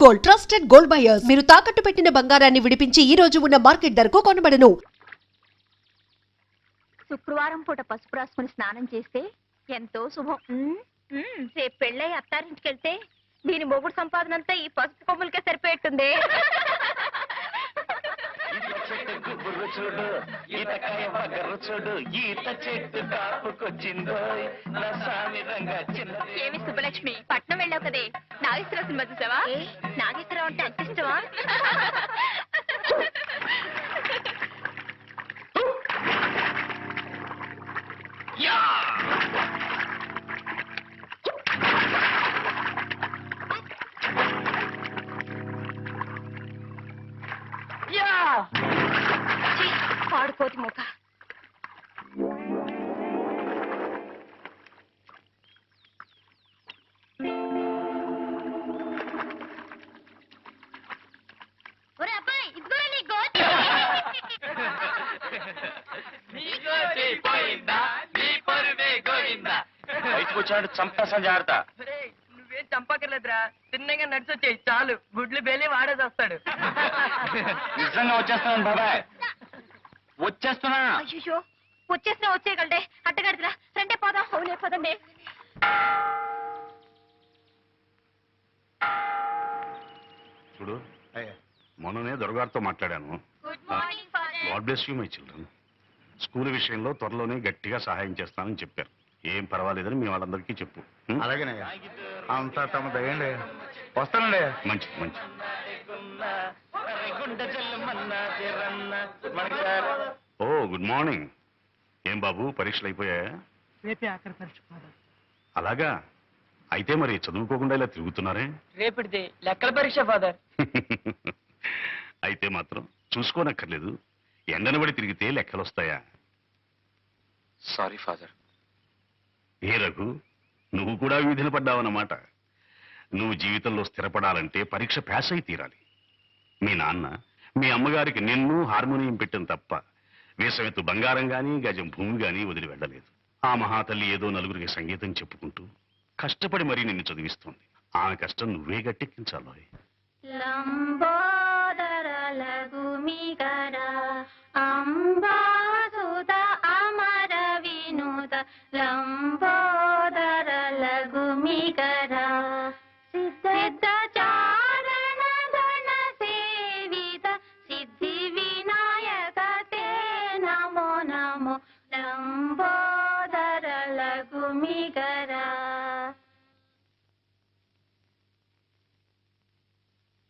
Gold trusted gold buyers మీరు తాకట్టు పెట్టిన బంగారాన్ని విడిపించి ఈ రోజు ఉన్న మార్కెట్ ధరకు కొనబడను. శుక్రవారం పూట పసుపు రాసుకుని స్నానం చేస్తే ఎంతో శుభం. రేపు పెళ్ళై అత్తారింటికి వెళ్తే దీని మొగుడు సంపాదన అంతా ఈ పసుపు కొమ్ములకే సరిపోయేట్టుంది. ఏమి సుబ్బలక్ష్మి, పట్నం వెళ్ళావు కదే, నాగేశ్వరరావు సినిమా చూసావా? నాగేశ్వరరావు అంటే అంత ఇష్టమా? పాడుకోతి ముఖ. చంపేస్తాను జాగ్రత్త. నువ్వేం చంపకర్లేదురా, తిన్నగా నడిచి వచ్చేయి చాలు, గుడ్లు బేలి వాడేసి వస్తాడు. నిజంగా వచ్చేస్తాను బాబాయ్, వచ్చేస్తున్నా. అయ్యో వచ్చేసినా వచ్చేయగలడే, అట్టగడదురా, రండే పోదాం. అవునే పోదండి. చూడు, మొన్ననే దొరగారితో మాట్లాడాను. God bless you my children. School విషయంలో త్వరలోనే గట్టిగా సహాయం చేస్తానని చెప్పారు. ఏం పర్వాలేదని మీ వాళ్ళందరికీ చెప్పు. అలాగేనయ్యా, అంతా తమ దయండి. వస్తానండి. మంచిది మంచిది. ఓ గుడ్ మార్నింగ్. ఏం బాబు, పరీక్షలు అయిపోయాయా? రేపే ఆఖరి పరీక్ష ఫాదర్. అలాగా, అయితే మరి చదువుకోకుండా ఇలా తిరుగుతున్నారే? రేపటిది లెక్కల పరీక్ష ఫాదర్. అయితే మాత్రం చూసుకోనక్కర్లేదు, ఎండనబడి తిరిగితే లెక్కలు వస్తాయా? Sorry father. ఏ రఘు, నువ్వు కూడా వీధిన పడ్డావన్నమాట. నువ్వు జీవితంలో స్థిరపడాలంటే పరీక్ష పాస్ అయి తీరాలి. మీ నాన్న మీ అమ్మగారికి నిన్ను హార్మోనియం పెట్టిన తప్ప వేసమెత్తు బంగారం గాని గజం భూమి గాని వదిలి వెళ్ళలేదు. ఆ మహాతల్లి ఏదో నలుగురికి సంగీతం చెప్పుకుంటూ కష్టపడి మరీ నిన్ను చదివిస్తోంది. ఆమె కష్టం నువ్వే గట్టెక్కించాలో.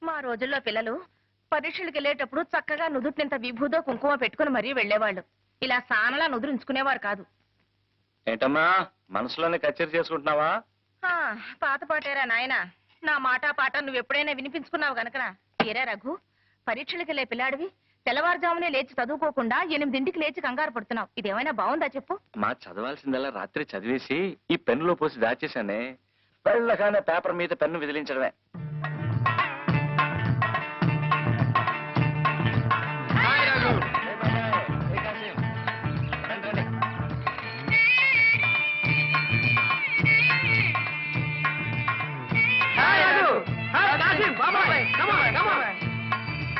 మా రోజుల్లో పిల్లలు పరీక్షలకు వెళ్ళేటప్పుడు చక్కగా నుదుటినింత విభూదో కుంకుమ పెట్టుకుని మరీ వెళ్లేవాళ్ళు. ఇలా సానలా నుదురించుకునేవారు కాదు. ఏంటమ్మా, మనసులోనే కచేరీ చేసుకుంటున్నావా? పాత పాటేరా నాయన, నా మాట పాట నువ్వెప్పుడైనా వినిపించుకున్నావు గనకనా? ఏరా రఘు, పరీక్షలకు వెళ్ళే పిల్లాడివి తెల్లవారుజామునే లేచి చదువుకోకుండా 8ంటికి లేచి కంగారు పడుతున్నావు. ఇదేమైనా బాగుందా చెప్పు? మా చదవాల్సిందల్లా రాత్రి చదివేసి ఈ పెన్నులో పోసి దాచేశానే. వెళ్ళగానే పేపర్ మీద పెన్ను విదిలించడమే.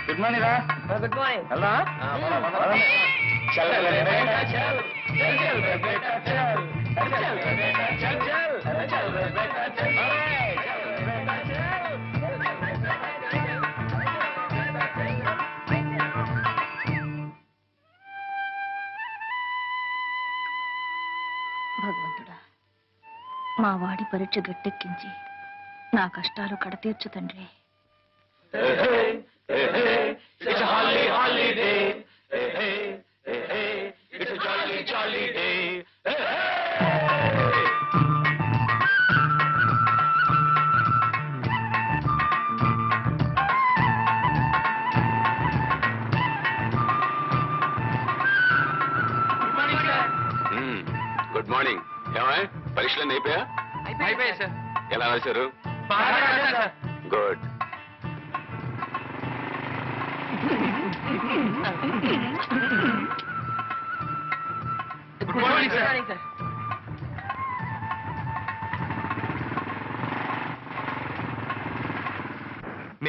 గుడ్ మార్నింగ్ రా. Good morning. హలో. భగవంతుడా, మా వాడి పరీక్ష గట్టెక్కించి నా కష్టాలు కడతీర్చు తండ్రి. It's a holiday. It's a jolly day. Good morning. ఏమాయ్, పరీక్షలన్నీ అయిపోయా? అయిపోయాయి సార్. ఎలా రాశారు? గుడ్. Good morning sir.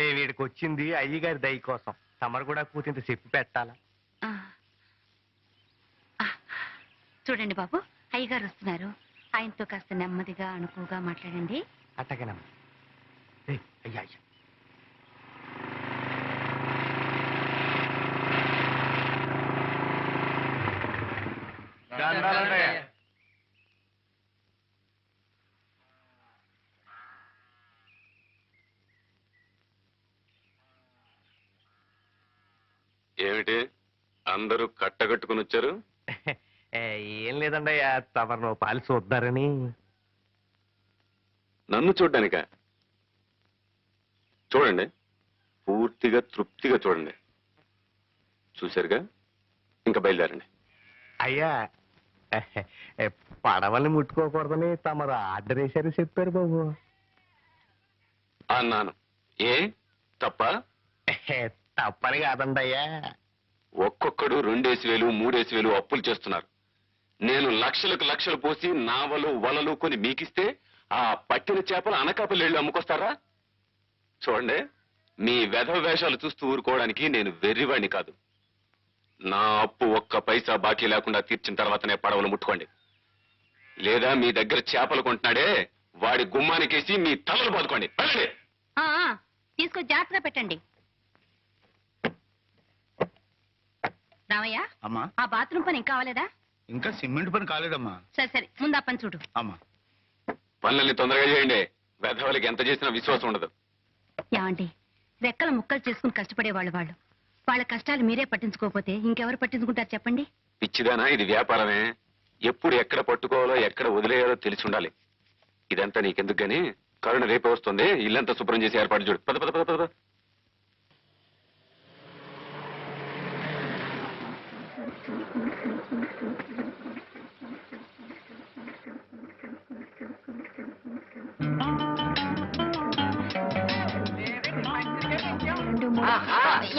మేము వీడికి వచ్చింది అయ్యగారి దయ కోసం. తమరు కూడా కూతింత చెప్పి పెట్టాలా? చూడండి బాబు, అయ్యగారు వస్తున్నారు. ఆయనతో కాస్త నెమ్మదిగా అణుకుగా మాట్లాడండి. అట్టగనమ్మా. అయ్యా అయ్యా. ఏమిటి అందరూ కట్టగట్టుకుని వచ్చారు? ఏం లేదండి అయ్యా, తమరు నువ్వు పాలు చూద్దారని. నన్ను చూడ్డానిక? చూడండి, పూర్తిగా తృప్తిగా చూడండి. చూశారుగా, ఇంకా బయలుదేరండి. అయ్యా పడవల్ని ముట్టుకోకూడదని తమరు ఆర్డర్ వేశారు చెప్పారు బాబు. అన్నాను. ఏ తప్ప? తప్పని కాదండి అయ్యా. ఒక్కొక్కడు 2,000 3,000 అప్పులు చేస్తున్నారు. నేను లక్షలకు లక్షలు పోసి నావలు వలలు కొని మీకిస్తే ఆ పట్టిన చేపలు అనకాపల్లి వెళ్ళి అమ్ముకొస్తారా? చూడండి, మీ వెధవ వేషాలు చూస్తూ ఊరుకోవడానికి నేను వెర్రివాణ్ణి కాదు. నా అప్పు ఒక్క పైసా బాకీ లేకుండా తీర్చిన తర్వాతనే పడవలు ముట్టుకోండి. లేదా మీ దగ్గర చేపలు కొంటున్నాడే వాడి గుమ్మానికేసి మీ తలలు బాదుకోండి. వెళ్ళండి. తీసుకొని జాగ్రత్తగా పెట్టండి. రామయ్య, అమ్మా, ఆ బాత్రూమ్ పని ఇంకా అవ్వలేదా? ఇంకా సిమెంట్ పని కాలేదమ్మా. సరే సరే, ముందు ఆ పని చూడు. అమ్మా, పనులన్నీ తొందరగా చేయండి. వెధవలకి ఎంత చేసినా విశ్వాసం ఉండదు. ఏమండి, రెక్కల ముక్కలు చేసుకుని కష్టపడేవాళ్ళు వాళ్ళు. వాళ్ళ కష్టాలు మీరే పట్టించుకోకపోతే ఇంకెవరు పట్టించుకుంటారు చెప్పండి? పిచ్చిదానా, ఇది వ్యాపారమే. ఎప్పుడు ఎక్కడ పట్టుకోవాలో ఎక్కడ వదిలేయాలో తెలిసి ఉండాలి. ఇదంతా నీకెందుకు గాని, కరుణ రేపే వస్తుంది. ఇల్లంతా శుభ్రం చేసి ఏర్పాటు చూడు. పద పద పద పద.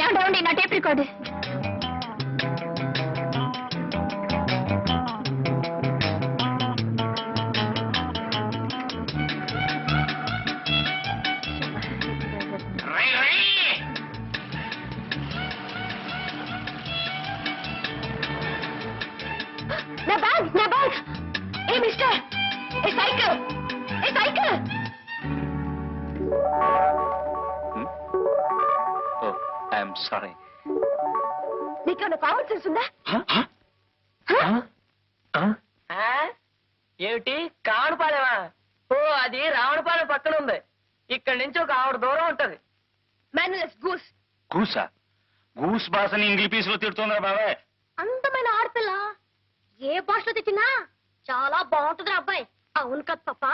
ఏమండి, నా టేప్ రికార్డు. నా బ్యాగ్, నా bag. A mister, A cycle, A cycle. I'm sorry. నీకేమైనా కామన్ సెన్స్ ఉందా? ఏమిటి కావడపాలెమా? ఓ, అది రావణపాలెం పక్కన ఉంది. ఇక్కడి నుంచి ఒక 6 దూరం ఉంటది. మేనలెస్ గూస్. గూసా? గూస్ భాషని ఇంగ్లీష్ పీస్ లో తిడుతుందా బాబాయ్? అందమైన ఆడపిల్ల ఏ భాషలో తెచ్చినా చాలా బాగుంటుంది అబ్బాయి. అవును కదా పాప?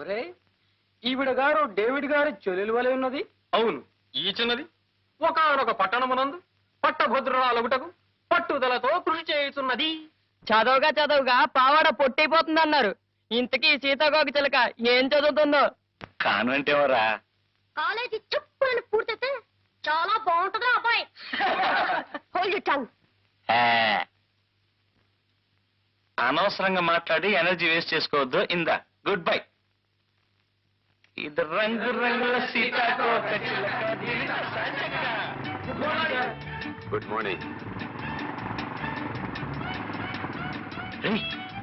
ఒరే, ఈవిడ గారు డేవిడ్ గారి చెల్లెలు వలె ఉన్నది. అవును, ఈ చిన్నది ఒకనొక పట్టణమునందు పట్టభద్రురాలగుటకు పట్టుదలతో కృషి చేయుతున్నది. చదవగా చదవగా పావాడ పొట్టైపోతుంది అన్నారు. ఇంతకీ సీతాకోక చిలక ఏం చదువుతుందో? కాన్వెంట్ ఎవరా? కాలేజీ చెప్పులని పూర్తయితే చాలా బాగుంటుంది అబ్బాయి. Hold your tongue. అనవసరంగా మాట్లాడి ఎనర్జీ వేస్ట్ చేసుకోవద్దు. ఇందా, గుడ్ బై. ఇది రంగు రంగుల సీతాకోక చిలక. Good morning.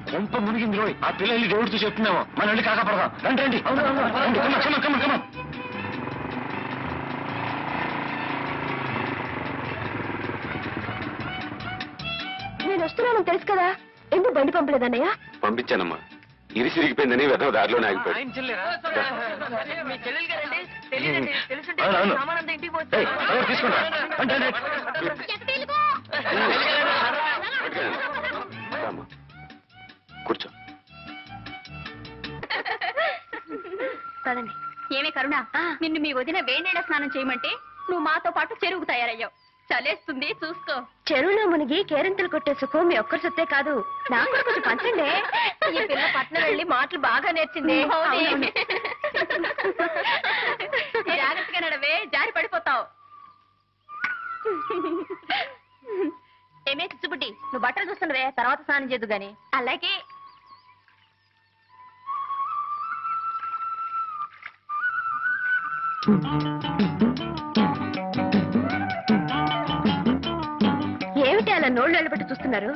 కొంప మునిగింది రోయ్. ఆ పిల్లల్ని దేవుడితో చెప్తున్నాము. మన వెళ్ళి కాకపడదాం. రండి రండి. కమ. నేను వస్తున్నాను తెలుసు కదా, ఎందుకు బండి పంపలేదన్నయ్య? పంపించానమ్మా. ఇరిసిరిగిపోయిందని వెధవ దారిలోనే ఆగిపోయాడు. ఆయన చెల్లెరా? మీ చెల్లెలు గారండి? తెలియదండి. తెలుసుంటే అవును. సామానంతా ఇంటికి ఏయ్, ఎవరు తీసుకుంటా? రండి, రండి. రామ్మా, కూర్చో. పదండి. ఏమే కరుణ, నిన్ను మీ వదిన వేణేళ్ల స్నానం చేయమంటే నువ్వు మాతో పాటు చెరువుకు తయారయ్యావు. చలేస్తుంది చూసుకో. చెరువులో మునిగి కేరింతలు కొట్టే సుఖం మీ ఒక్కరి సొత్తే కాదు, నాకు కూడా కొంచెం పంచండి. ఈ పిల్ల పట్నం వెళ్ళి మాటలు బాగా నేర్చింది. జాగ్రత్తగా నడవే, జారి పడిపోతావు. ఏమే చిచ్చుబుడ్డి, నువ్వు బట్టలు చూస్తుండవే, తర్వాత స్నానం చేద్దు గాని. అలాగే. నోళ్ళు వెళ్ళబెట్టి చూస్తున్నారు?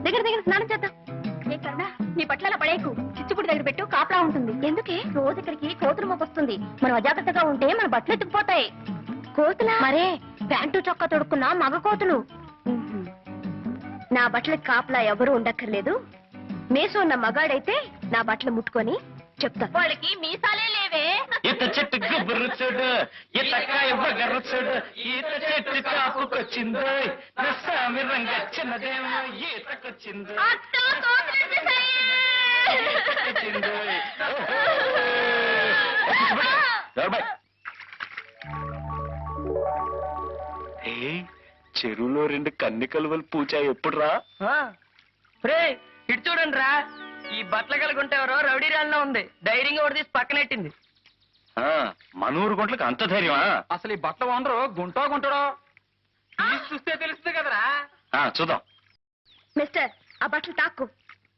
దగ్గర దగ్గర స్నానం చేద్దాం. ఏ కన్నా నీ పట్ల పడేకు, చిచ్చుపుడి దగ్గర పెట్టు, కాపలా ఉంటుంది. ఎందుకే? రోజు ఇక్కడికి కోతులు మోపొస్తుంది. మనం అజాగ్రత్తగా ఉంటే మన బట్టలు ఎత్తుకుపోతాయి. కోతులా? మరే, ప్యాంటు చొక్కా తొడుక్కున్న మగ కోతులు. నా బట్టలకి కాపలా ఎవరు ఉండక్కర్లేదు. మేసు ఉన్న మగాడైతే నా బట్టలు ముట్టుకొని చెప్తా. వాళ్ళకి మీసాలే లేవే. ఈత చెట్టు గుబురు చూడు, ఈతకాయ బగరు చూడు, ఈత చెట్టు చాపుకొచ్చిందో, నస్సామి రంగచ్చినదేమో ఈతకొచ్చిందో. చెరువులో 2 కన్ని కలువలు పూచా ఎప్పుడు రా? ఇటు చూడండి రా, ఈ బట్టలు కలుగుంటే ఎవరో రౌడీ రాల్లో ఉంది. ధైర్యంగా ఒకటి తీసి పక్కనెట్టింది. మనూరు గుంట్లకు అంత ధైర్యమా? అసలు ఈ బట్టలు ఓనరు గుంటాడో చూస్తే తెలుస్తుంది కదరా. చూద్దాం. మిస్టర్, ఆ బట్టలు తాక్కు.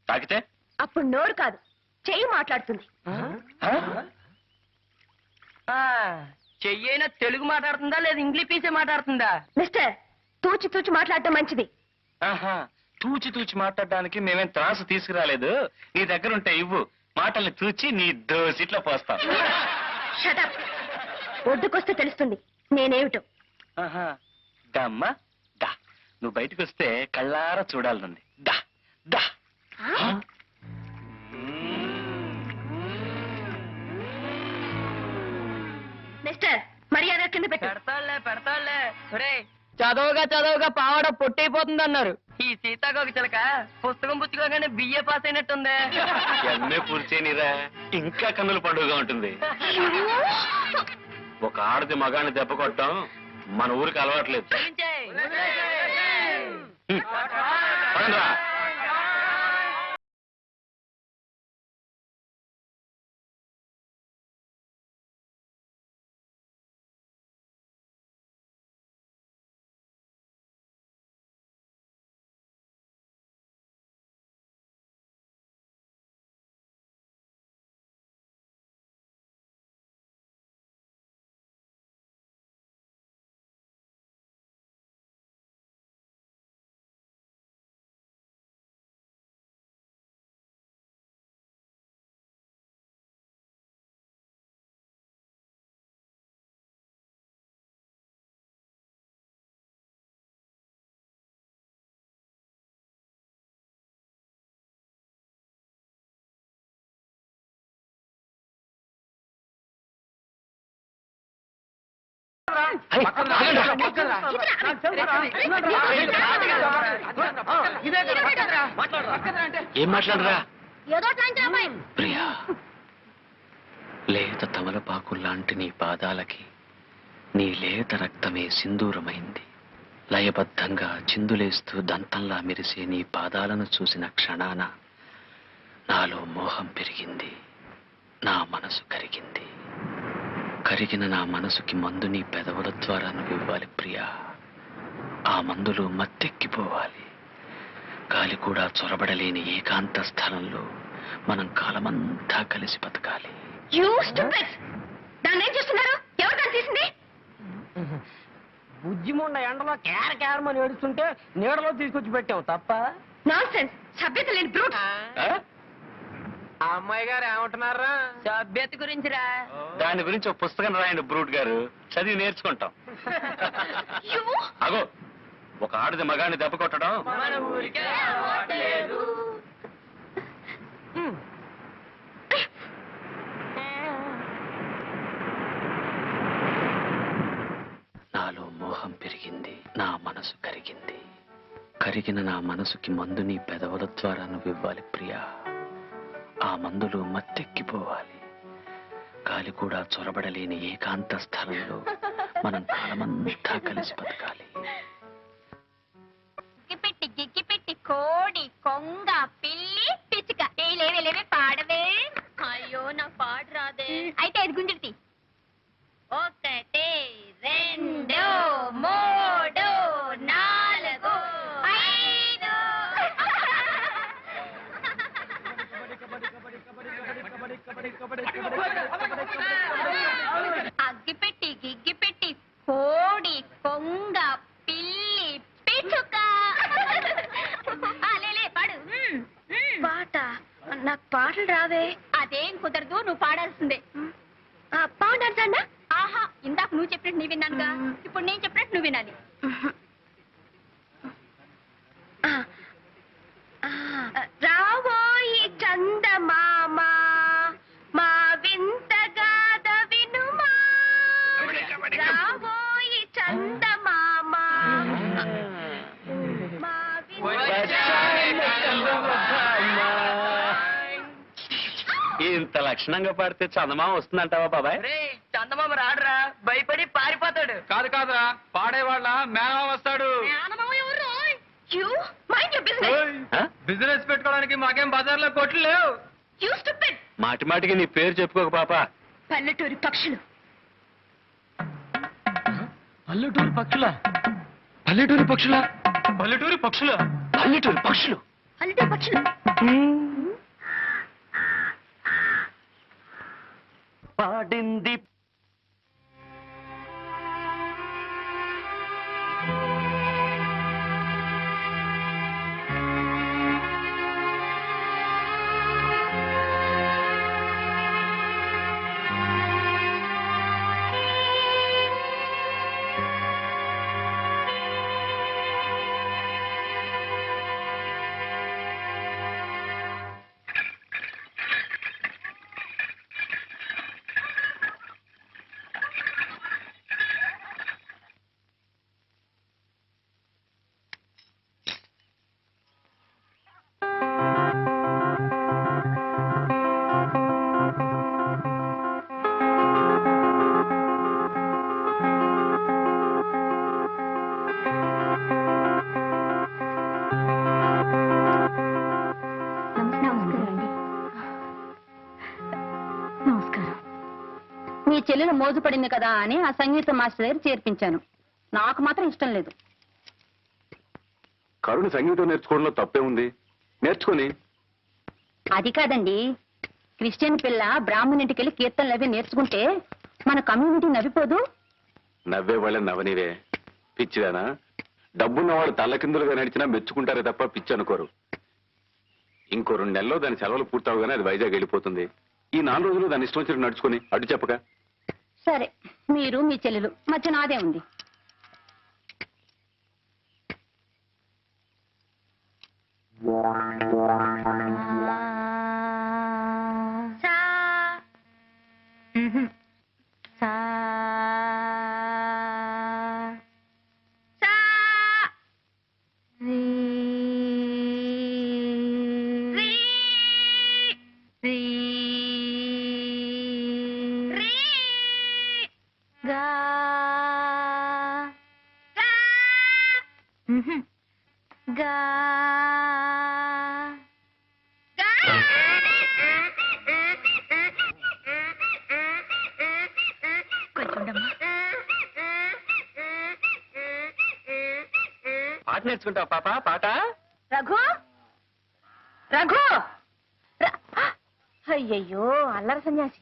తాకితే అప్పుడు నోరు కాదు, చెయ్యి మాట్లాడుతుంది. చెయ్యైనా తెలుగు మాట్లాడుతుందా లేదా ఇంగ్లీష్ పీసే మాట్లాడుతుందా? మిస్టర్, తూచి తూచి మాట్లాడటం మంచిది. తూచి తూచి మాట్లాడడానికి మేమేం త్రాసు తీసుకురాలేదు. నీ దగ్గర ఉంటే ఇవ్వు, మాటల్ని తూచి నీ దోసిట్లో పోస్తాం. షటప్. ఒడ్డుకొస్తే తెలుస్తుంది నేనేమిటో. దమ్మా దా, నువ్వు బయటకు వస్తే కళ్ళారా చూడాలనుంది. దా దా. మిస్టర్, మర్యాద కింద పెట్టు. పెడతాళ్లే. చదవగా పావడ పొట్టైపోతుంది అన్నారు. ఈ సీతాకోక చిలక పుస్తకం పుచ్చుకోగానే బిఏ పాస్ అయినట్టుంది. ఎమ్మె పూర్చేనిరా, ఇంకా కన్నుల పండుగగా ఉంటుంది. ఒక ఆడది మగాన్ని దెబ్బ కొట్టడం మన ఊరికి అలవాట్లేదు. పదండ్రా. ఏం మాట్లాడరా? ప్రియా, లేత తమలపాకుల్లాంటి నీ పాదాలకి నీ లేత రక్తమే సింధూరమైంది. లయబద్ధంగా చిందులేస్తూ దంతంలా మెరిసే నీ పాదాలను చూసిన క్షణాన నాలో మోహం పెరిగింది, నా మనసు కరిగింది. కరిగిన నా మనసుకి మందు నీ పెదవుల ద్వారా నువ్వు ఇవ్వాలి ప్రియా. ఆ మందులో మత్తెక్కిపోవాలి. గాలి కూడా చొరబడలేని ఏకాంత స్థలంలో మనం కాలమంతా కలిసి బతకాలి. దాన్ని ఏం చేస్తున్నారు? ఎవరు దాన్ని తీసింది? బుజ్జిముండ ఎండలో కేరమని ఏడుస్తుంటే నీడలో తీసుకొచ్చి పెట్టావు తప్ప. నాన్సెన్స్, సభ్యత లేని బ్రూట్. ఆ అమ్మాయి గారు ఏమంటున్నారా? సభ్యత గురించి రా. దాని గురించి ఒక పుస్తకం రాయండి బ్రూట్ గారు, చదివి నేర్చుకుంటాం. అగో, ఒక ఆడది మగాన్ని దెబ్బ కొట్టడం మన ఊరికే అలవాట్లేదు. నాలో మోహం పెరిగింది, నా మనసు కరిగింది. కరిగిన నా మనసుకి మందు నీ పెదవుల ద్వారా నువ్వు ఇవ్వాలి ప్రియా. ఆ మందులో మత్తెక్కిపోవాలి. గాలి కూడా చొరబడలేని ఏకాంత స్థలంలో మనం కాలమంతా కలిసి బతకాలి. గిగ్గిపెట్టి కోడి కొంగ పిల్లి పిచ్చుక లేవే పాడవే. అయ్యో నాకు పాట రాదే. అయితే అది గుంజుటి. 1 2 3 4 5. అగ్గిపెట్టి గిగ్గిపెట్టి కోడి కొంగ పిల్లి పిచ్చుక. నాకు పాటలు రావే. అదేం కుదరదు, నువ్వు పాడాల్సిందే. పాడాల్సండా? ఆహా, ఇందాక నువ్వు చెప్పినట్టు నీ విన్నానుగా, ఇప్పుడు నేను చెప్పినట్టు నువ్వు వినాలి. రావోయి చందమామ మా వింత గాథ వినుమా. రావోయి చందమామ మా ఇంత లక్షణంగా పాడితే చందమామ వస్తుందంటావా బాబాయ్? చందమామ రాడురా, భయపడి పారిపోతాడు. కాదు కాదురా, పాడేవాళ్ళ మేనమా వస్తాడు. బిజినెస్ పెట్టుకోవడానికి మాకేం బజార్లో కొట్లు లేవు. మాటి మాటికి నీ పేరు చెప్పుకోక పాప. పల్లెటూరి పక్షులు. పల్లెటూరు పక్షుల పల్లెటూరు పక్షుల పల్లెటూరు పక్షుల పల్లెటూరు పక్షులు. పల్లెటూరి పక్షులు. పాడింది మీ చెల్లెలు మోజు పడింది కదా అని ఆ సంగీత మాస్టర్ దగ్గర చేర్పించాను. నాకు మాత్రం ఇష్టం లేదు. కరుణ సంగీతం నేర్చుకోవడంలో తప్పే ఉంది, నేర్చుకొని. అది కాదండి, క్రిస్టియన్ పిల్ల బ్రాహ్మణింటికి వెళ్ళి కీర్తనలు అవి నేర్చుకుంటే మన కమ్యూనిటీ నవ్విపోదు. నవ్వే వాళ్ళ నవనివే పిచ్చిదానా. డబ్బున్నవాడు తల్లకిందులుగా నడిచినా మెచ్చుకుంటారే తప్ప పిచ్చి అనుకోరు. ఇంకో 2 నెలల్లో దాని సెలవులు పూర్తవగానే అది వైజాగ్ వెళ్ళిపోతుంది. ఈ 4 రోజులు దాని ఇష్టం వచ్చినట్టు నడుచుకొని అడ్డు చెప్పక. సరే, మీరు మీ చెల్లెలు మధ్య నాదే ఉంది. పాట నేర్చుకుంటావా పాప? పాట. రఘు రఘు అయ్యయ్యో అల్లరి సన్యాసి.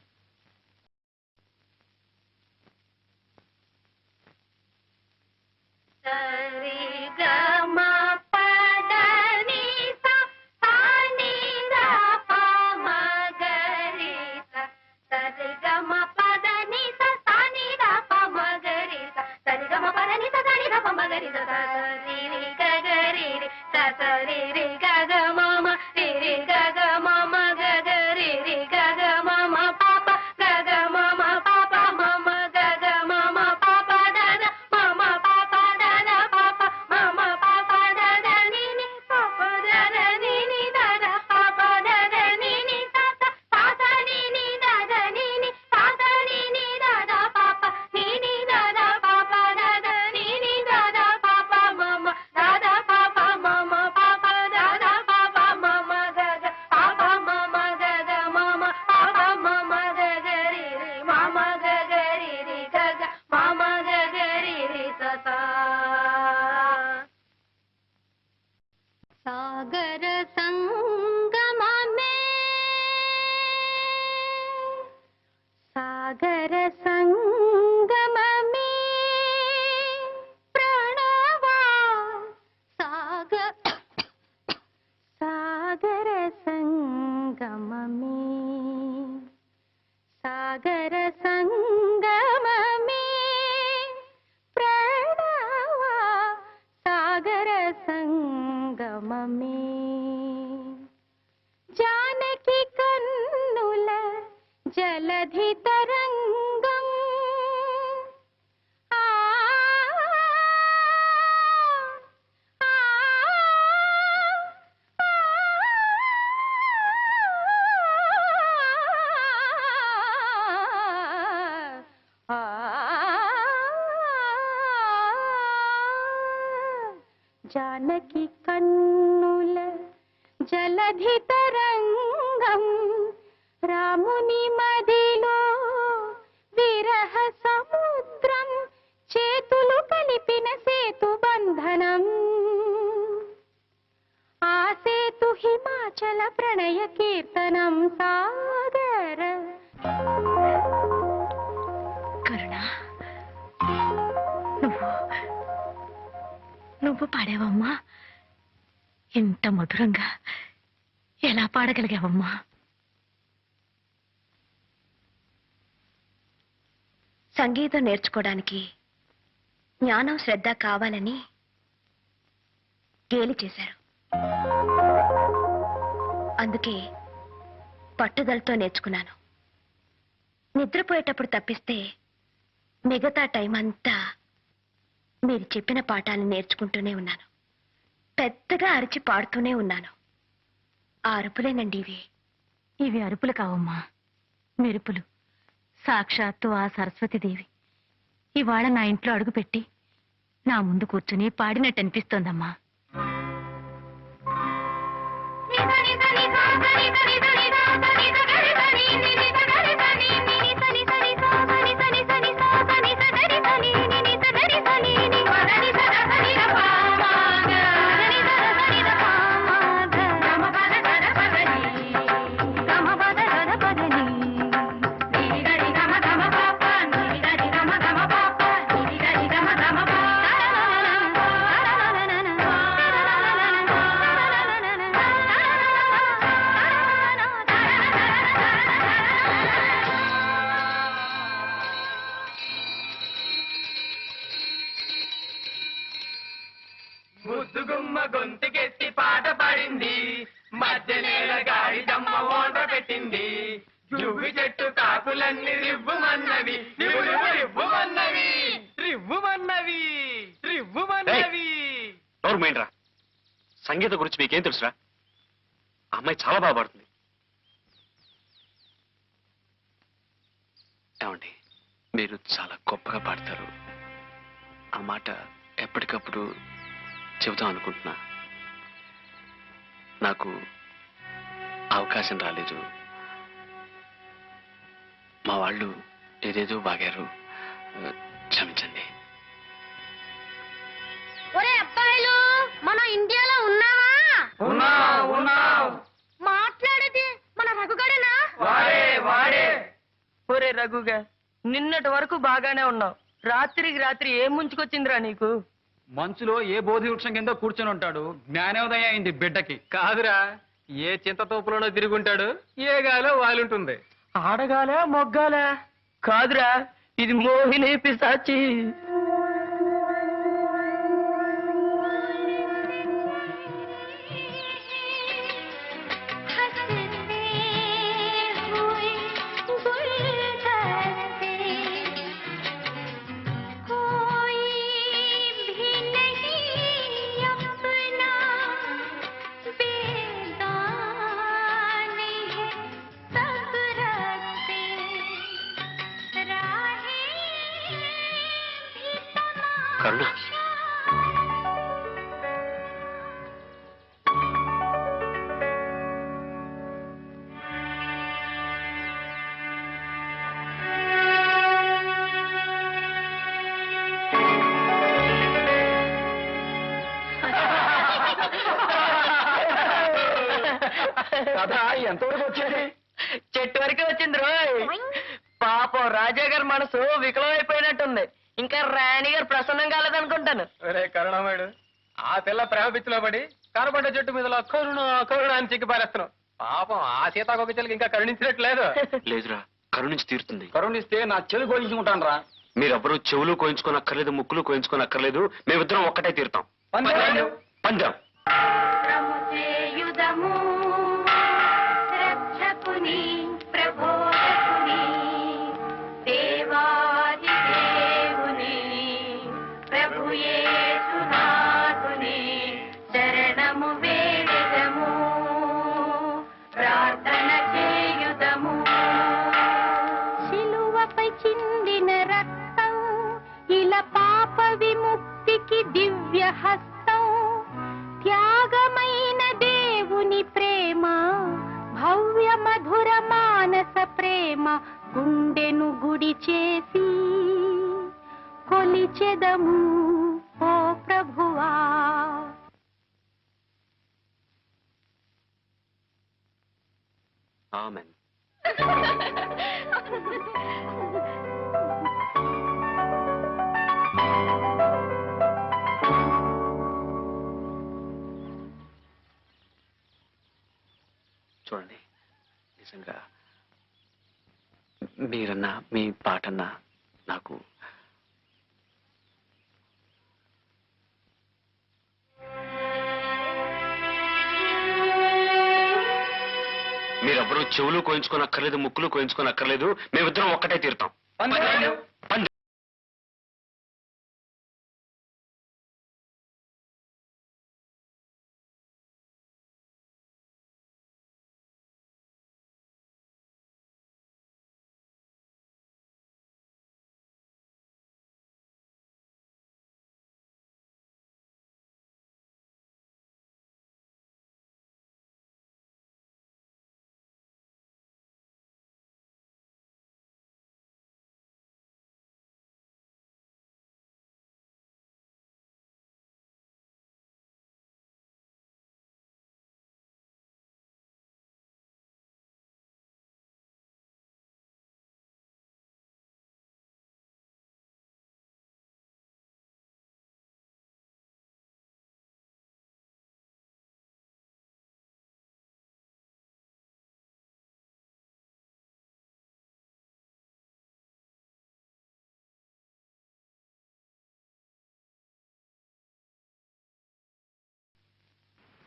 సంగమమే సాగర సంగమమే ప్రణవ సాగర సంగమమే జానకి కన్నుల జలధి తరంగం జానకి కన్నుల జలధి తరంగం రాముని మదిలో విరహ సముద్రం చేతులు కలిపిన సేతు బంధనం ఆ సేతు హిమాచల ప్రణయ కీర్తనం సాగర కరుణ నువ్వు పాడావమ్మా ఎంత మధురంగా ఎలా పాడగలిగావమ్మా సంగీతం నేర్చుకోవడానికి జ్ఞానం శ్రద్ధ కావాలని గేలి చేశారు అందుకే పట్టుదలతో నేర్చుకున్నాను నిద్రపోయేటప్పుడు తప్పిస్తే మిగతా టైం అంతా మీరు చెప్పిన పాఠాలను నేర్చుకుంటూనే ఉన్నాను పెద్దగా అరిచి పాడుతూనే ఉన్నాను ఆ అరుపులేనండి ఇవి అరుపులు కావమ్మా మెరుపులు సాక్షాత్తు ఆ సరస్వతీదేవి ఇవాళ నా ఇంట్లో అడుగుపెట్టి నా ముందు కూర్చుని పాడినట్టు అనిపిస్తోందమ్మా ముద్దుగుమ్మ గొంతుకెత్తి పాట పాడింది మధ్యనేల గాడి దమ్మ ఓట పెట్టింది జువ్వి చెట్టు కాకులన్నీ రివ్వుమన్నవి రివ్వుమన్నవి రివ్వుమన్నవి రివ్వుమన్నవి రా సంగీతం గురించి మీకేం తెలుసురా అమ్మాయి చాలా బాగా పాడుతుంది ఏమండి మీరు చాలా గొప్పగా పాడతారు ఆ మాట ఎప్పటికప్పుడు చెబుతాం అనుకుంటున్నా నాకు అవకాశం రాలేదు మా వాళ్ళు ఏదేదో బాగారు క్షమించండి ఒరే అబ్బాయిలు మన ఇండియాలో ఉన్నావా మాట్లాడేది మన రఘుగడేనా వాడే ఒరే రఘుగా నిన్నటి వరకు బాగానే ఉన్నావు రాత్రికి రాత్రి ఏం ముంచుకొచ్చిందిరా నీకు మంచులో ఏ బోధి వృక్షం కింద కూర్చొని ఉంటాడు జ్ఞానోదయం అయింది బిడ్డకి కాదురా ఏ చింతతోపులోనో తిరుగుంటాడు ఏ గాలో వాలుంటుంది ఆడగాలే మొగ్గాలే కాదురా ఇది మోహిని పిశాచి కరుణ కథ ఎంతవరకు వచ్చింది చెట్టు వరకే వచ్చింది రోయ్ పాపం రాజా గారి మనసు వికలమైపోయినట్టుంది ఇంకా రాణి గారు ప్రసన్నం కాలేదనుకుంటాను ఒరే కరుణామయుడు ఆ పిల్ల ప్రేమ పిచ్చిలో పడి కనబడ్డ చెట్టు మీద కరుణ కరుణ అని చిక్కి పారేస్తున్నావు పాపం ఆ సీతాకోకచిలకి ఇంకా కరుణించినట్లేదు. లేదురా, కరుణించి తీరుతుంది. కరుణిస్తే నా చెవి కోయించుకుంటాను రా. మీరెవ్వరూ చెవులు కోయించుకోనక్కర్లేదు, ముక్కులు కోయించుకోనక్కర్లేదు. మేమిద్దరం ఒక్కటే తీరుతాం. పందెం. యుధము రక్షకుని ప్రబోధకుని దేవాది దేవుని ప్రభుయేసునాథుని శరణము వేడెదము ప్రార్థన చేయుదము. శిలువపై చిందిన రక్తం ఇలా పాప విముక్తికి దివ్య హస్తం. త్యాగమైన దేవుని ప్రేమ భవ్య మధుర మానస ప్రేమ గుండెను గుడి చేసి కొలిచెదము ఓ ప్రభువా. ఆమెన్. చూడండి, నిజంగా మీరన్నా మీ పాటన్నా నాకు మీరెవ్వరూ చెవులు కోయించుకోనక్కర్లేదు, ముక్కులు కోయించుకోనక్కర్లేదు. మేమిద్దరం ఒక్కటే తీరుతాం. పందెం.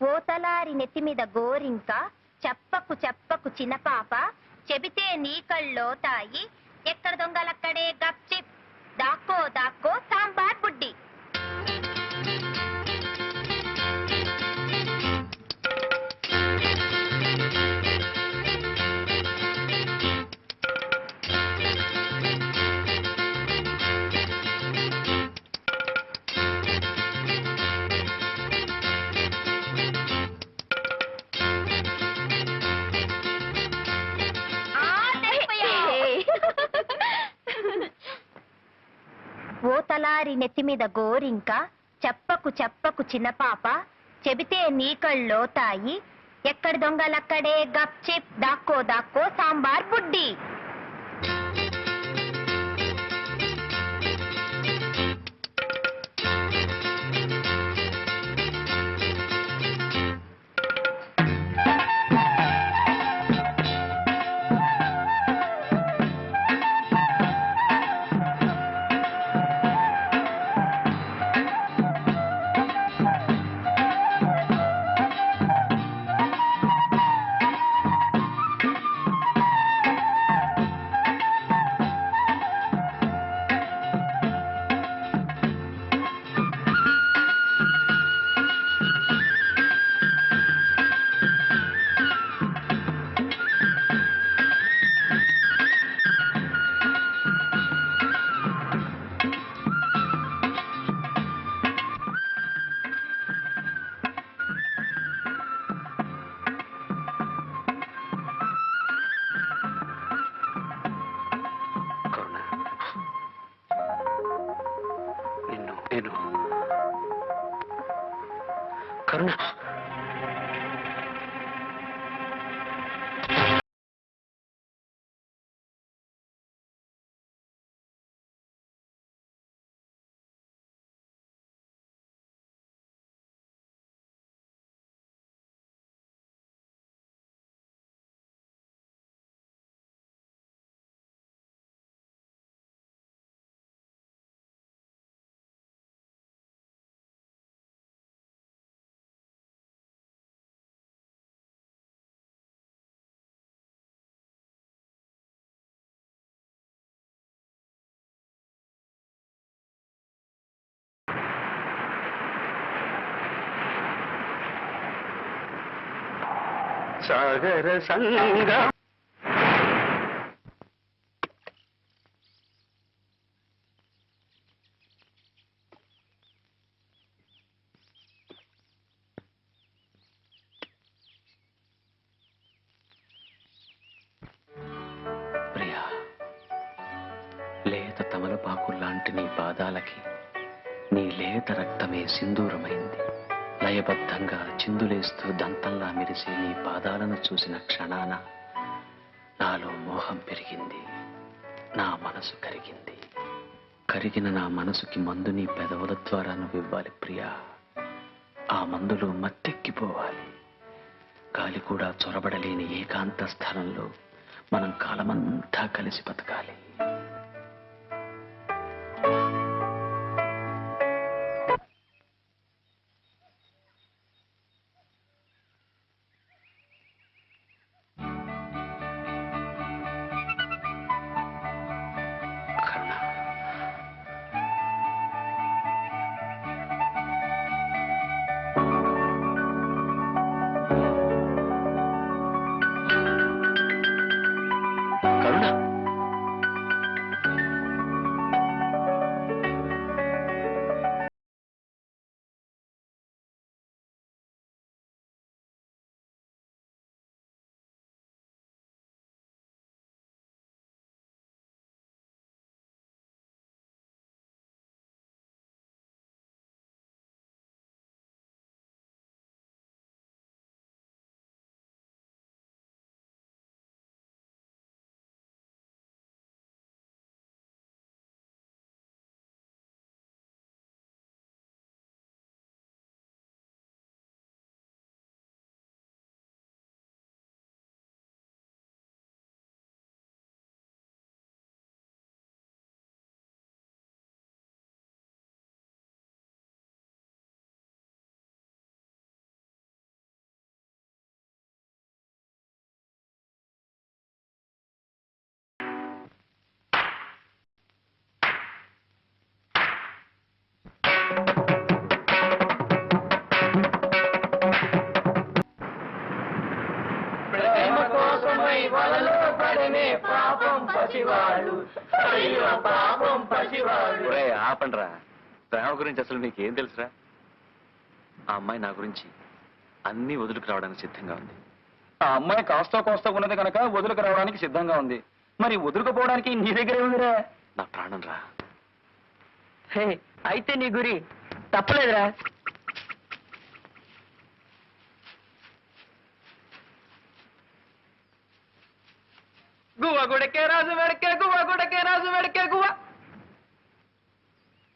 ఓతలారి నెత్తి మీద గోరింక చెప్పకు చెప్పకు చిన్నపాప చెబితే నీ కళ్ళో తాయి ఎక్కడ దొంగలక్కడే గప్చిప్ దాక్కో దాక్కో సాంబార్ బుడ్డి. ఓతలారి నెత్తి మీద గోరింక చెప్పకు చెప్పకు చిన్నపాప చెబితే నీ కళ్ళో తాయి ఎక్కడ దొంగలక్కడే గప్చిప్ దాక్కో దాక్కో సాంబార్ బుడ్డి. నేను కరుణ సాగర సంగ ప్రియా, లేత తమలపాకుల్లాంటి నీ పాదాలకి నీ లేత రక్తమే సింధూరమైంది. లయబద్ధంగా చిందులేస్తూ దంతంలా మెరిసే నీ పాదాలను చూసిన క్షణాన నాలో మోహం పెరిగింది, నా మనసు కరిగింది. కరిగిన నా మనసుకి మందు నీ పెదవుల ద్వారా నువ్వివ్వాలి ప్రియా. ఆ మందులో మత్తెక్కిపోవాలి. గాలి కూడా చొరబడలేని ఏకాంత స్థలంలో మనం కాలమంతా కలిసి బతకాలి. కరుణ, కరుణ, ఆపండ్రా. ప్రేమ గురించి అసలు మీకేం తెలుసురా? ఆ అమ్మాయి నా గురించి అన్నీ వదులుకు రావడానికి సిద్ధంగా ఉంది. ఆ అమ్మాయి కాస్త కోస్తా ఉన్నది కనుక వదులుకు రావడానికి సిద్ధంగా ఉంది. మరి వదులుకుపోవడానికి నీ దగ్గర ఉందిరా? నా ప్రాణం రా. హే, అయితే నీ గురి తప్పలేదురా. గువ్వ గుడకే రాజు వెడకే గువ్వ గుడకే రాజు వెడకే గువ్వ.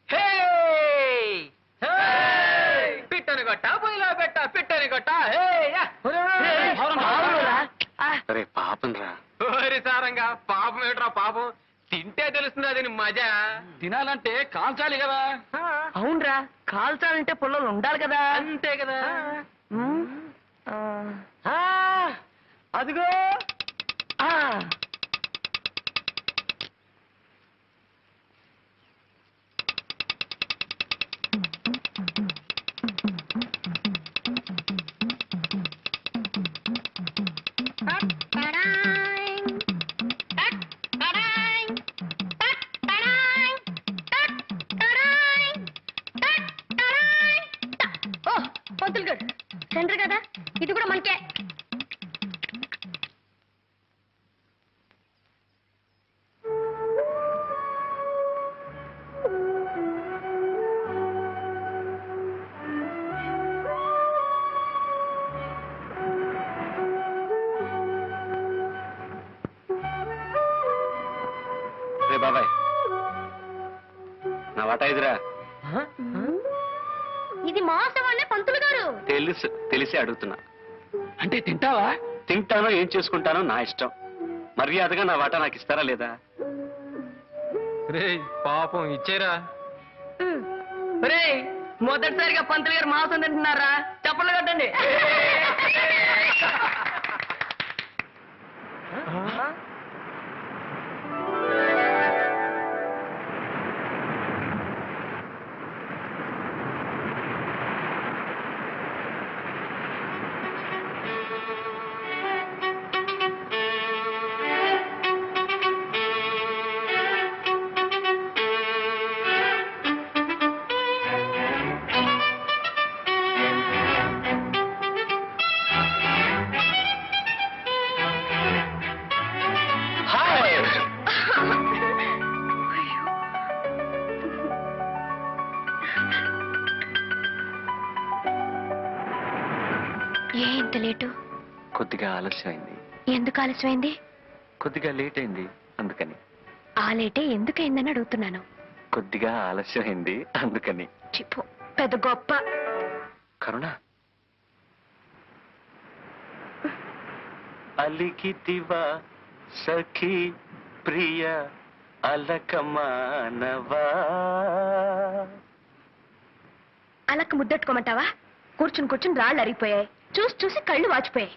హే పిట్టని కొట్ట పొయ్యిలో పెట్ట పిట్టని కొట్ట. అరే పాపం రా. సారంగా పాపం ఏట్రా పాపం. తింటే తెలుస్తుంది అది మజా. తినాలంటే కాల్చాలి కదా. అవునరా, కాల్చాలంటే పుల్లలు ఉండాలి కదా. అంతే కదా. అదిగో పంతులు గారు సెంటర్ కదా, ఇది కూడా మనకే. రే బాబాయ్, నా వాటా ఇదిరా. ఇది మోసమనే పంతులు గారు. తెలిసే అడుగుతున్నా. అంటే తింటావా? తింటానో ఏం చేసుకుంటానో నా ఇష్టం. మర్యాదగా నా వాటా నాకు ఇస్తారా లేదా? రే పాపం ఇచ్చేరా. రేయ్, మొదటిసారిగా పంతులు గారు మాంసం తింటున్నారా? చప్పట్లు కట్టండి. ఏ ఇంత లేటు? కొద్దిగా ఆలస్యమైంది. ఎందుకు ఆలస్యమైంది? కొద్దిగా లేట్ అయింది అందుకని. ఆ లేటే ఎందుకైందని అడుగుతున్నాను. కొద్దిగా ఆలస్యమైంది అందుకని. చిప్పు పెద్ద గొప్ప. కరుణ, అలికితివా సఖీ ప్రియ అలకమానవా. అలక్క ముద్దెట్టుకోమంటావా? కూర్చుని కూర్చుని రాళ్ళు అరిగిపోయాయి, చూసి చూసి కళ్ళు వాచిపోయాయి.